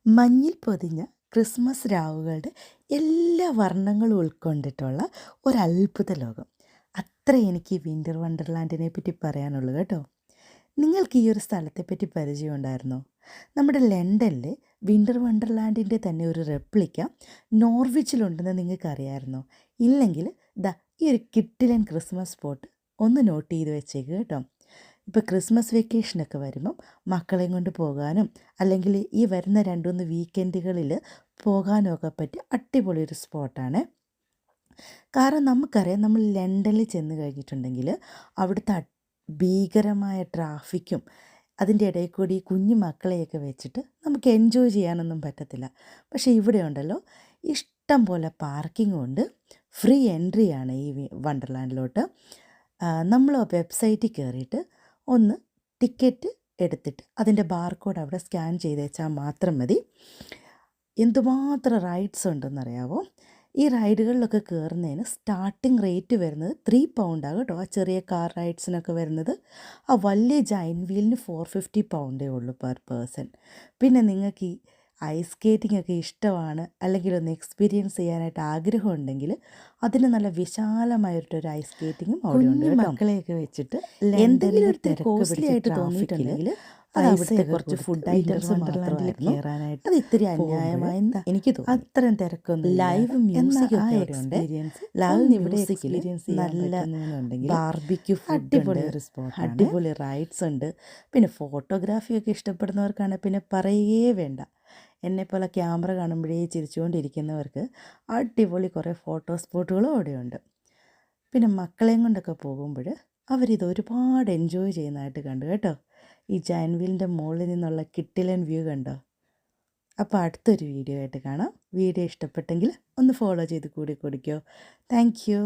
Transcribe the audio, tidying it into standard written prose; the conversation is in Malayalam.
മഞ്ഞിൽ പൊതിഞ്ഞ ക്രിസ്മസ് രാവുകളുടെ എല്ലാ വർണ്ണങ്ങളും ഉൾക്കൊണ്ടിട്ടുള്ള ഒരത്ഭുത ലോകം. അത്ര എനിക്ക് ഈ വിൻ്റർ വണ്ടർലാൻഡിനെ പറ്റി പറയാനുള്ളൂ കേട്ടോ. നിങ്ങൾക്ക് ഈ ഒരു സ്ഥലത്തെപ്പറ്റി പരിചയം ഉണ്ടായിരുന്നോ? നമ്മുടെ ലണ്ടനിലെ വിൻ്റർ വണ്ടർലാൻഡിൻ്റെ തന്നെ ഒരു റെപ്ലിക്ക നോർവിച്ചിലുണ്ടെന്ന് നിങ്ങൾക്ക് അറിയാമായിരുന്നോ? ഇല്ലെങ്കിൽ ഈ ഒരു കിട്ടിലൻ ക്രിസ്മസ് സ്പോട്ട് ഒന്ന് നോട്ട് ചെയ്ത് വെച്ചേക്ക് കേട്ടോ. ഇപ്പോൾ ക്രിസ്മസ് വെക്കേഷനൊക്കെ വരുമ്പം മക്കളെയും കൊണ്ട് പോകാനും അല്ലെങ്കിൽ ഈ വരുന്ന 2-3 വീക്കെൻഡുകളിൽ പോകാനും ഒക്കെ പറ്റിയ അടിപൊളി ഒരു സ്പോട്ടാണ്. കാരണം നമുക്കറിയാം, നമ്മൾ ലണ്ടനിൽ ചെന്ന് കഴിഞ്ഞിട്ടുണ്ടെങ്കിൽ അവിടുത്തെ ഭീകരമായ ട്രാഫിക്കും അതിൻ്റെ ഇടയിൽ കൂടി കുഞ്ഞു മക്കളെയൊക്കെ വെച്ചിട്ട് നമുക്ക് എൻജോയ് ചെയ്യാനൊന്നും പറ്റത്തില്ല. പക്ഷേ ഇവിടെ ഉണ്ടല്ലോ, ഇഷ്ടം പോലെ പാർക്കിങ്ങും ഉണ്ട്, ഫ്രീ എൻട്രിയാണ് ഈ വണ്ടർലാൻഡിലോട്ട്. നമ്മൾ വെബ്സൈറ്റിൽ കയറിയിട്ട് ഒന്ന് ടിക്കറ്റ് എടുത്തിട്ട് അതിൻ്റെ ബാർകോഡ് അവിടെ സ്കാൻ ചെയ്ത് വെച്ചാൽ മാത്രം മതി. എന്തുമാത്രം റൈഡ്സ് ഉണ്ടെന്നറിയാവോ? ഈ റൈഡുകളിലൊക്കെ കയറുന്നതിന് സ്റ്റാർട്ടിംഗ് റേറ്റ് വരുന്നത് £3 കേട്ടോ. ആ ചെറിയ കാർ റൈഡ്സിനൊക്കെ വരുന്നത്. ആ വലിയ ജൈൻറ്റ് വീലിന് £450 ഉള്ളൂ പെർ പേഴ്സൺ. പിന്നെ നിങ്ങൾക്ക് ഈ ഐസ് സ്കേറ്റിംഗ് ഒക്കെ ഇഷ്ടമാണ്, അല്ലെങ്കിൽ ഒന്ന് എക്സ്പീരിയൻസ് ചെയ്യാനായിട്ട് ആഗ്രഹമുണ്ടെങ്കിൽ അതിന് നല്ല വിശാലമായിട്ടൊരു ഐസ് സ്കേറ്റിങ്ങും അവിടെ ഉണ്ട്. മക്കളെയൊക്കെ വെച്ചിട്ട് എന്തെങ്കിലും ഒരു കോസ്റ്റ്ലി ആയിട്ട് തോന്നിയിട്ടുണ്ടെങ്കിൽ അവിടുത്തെ കുറച്ച് ഫുഡ് ഐറ്റംസ് മാത്രമായിരുന്നു കയറാനായിട്ട്. അത് ഇത്തിരി അന്യായമായി എനിക്ക് തോന്നി. അത്രയും തിരക്കൊന്നും. ലൈവ് മ്യൂസിക് ഒക്കെ ഉണ്ട്. ലൈവ് മ്യൂസിക് നല്ല ബാർബിക്യൂ അടിപൊളി ഒരു സ്പോട്ട്, അടിപൊളി റൈഡ്സ് ഉണ്ട്. പിന്നെ ഫോട്ടോഗ്രാഫിയൊക്കെ ഇഷ്ടപ്പെടുന്നവർക്കാണ് പിന്നെ പറയുകയേ വേണ്ട. എന്നെപ്പോലെ ക്യാമറ കാണുമ്പോഴേ ചിരിച്ചുകൊണ്ടിരിക്കുന്നവർക്ക് അടിപൊളി കുറേ ഫോട്ടോ സ്പോട്ടുകളും അവിടെയുണ്ട്. പിന്നെ മക്കളെയും കൊണ്ടൊക്കെ പോകുമ്പോൾ അവരിത് ഒരുപാട് എൻജോയ് ചെയ്യുന്നതായിട്ട് കണ്ടു കേട്ടോ. ഈ ജൈൻറ്റ് വീലിൻ്റെ മുകളിൽ നിന്നുള്ള കിട്ടിലൻ വ്യൂ കണ്ടോ. അപ്പോൾ അടുത്തൊരു വീഡിയോ ആയിട്ട് കാണാം. വീഡിയോ ഇഷ്ടപ്പെട്ടെങ്കിൽ ഒന്ന് ഫോളോ ചെയ്ത് കൂടി കൊടുക്കോ. Thank you.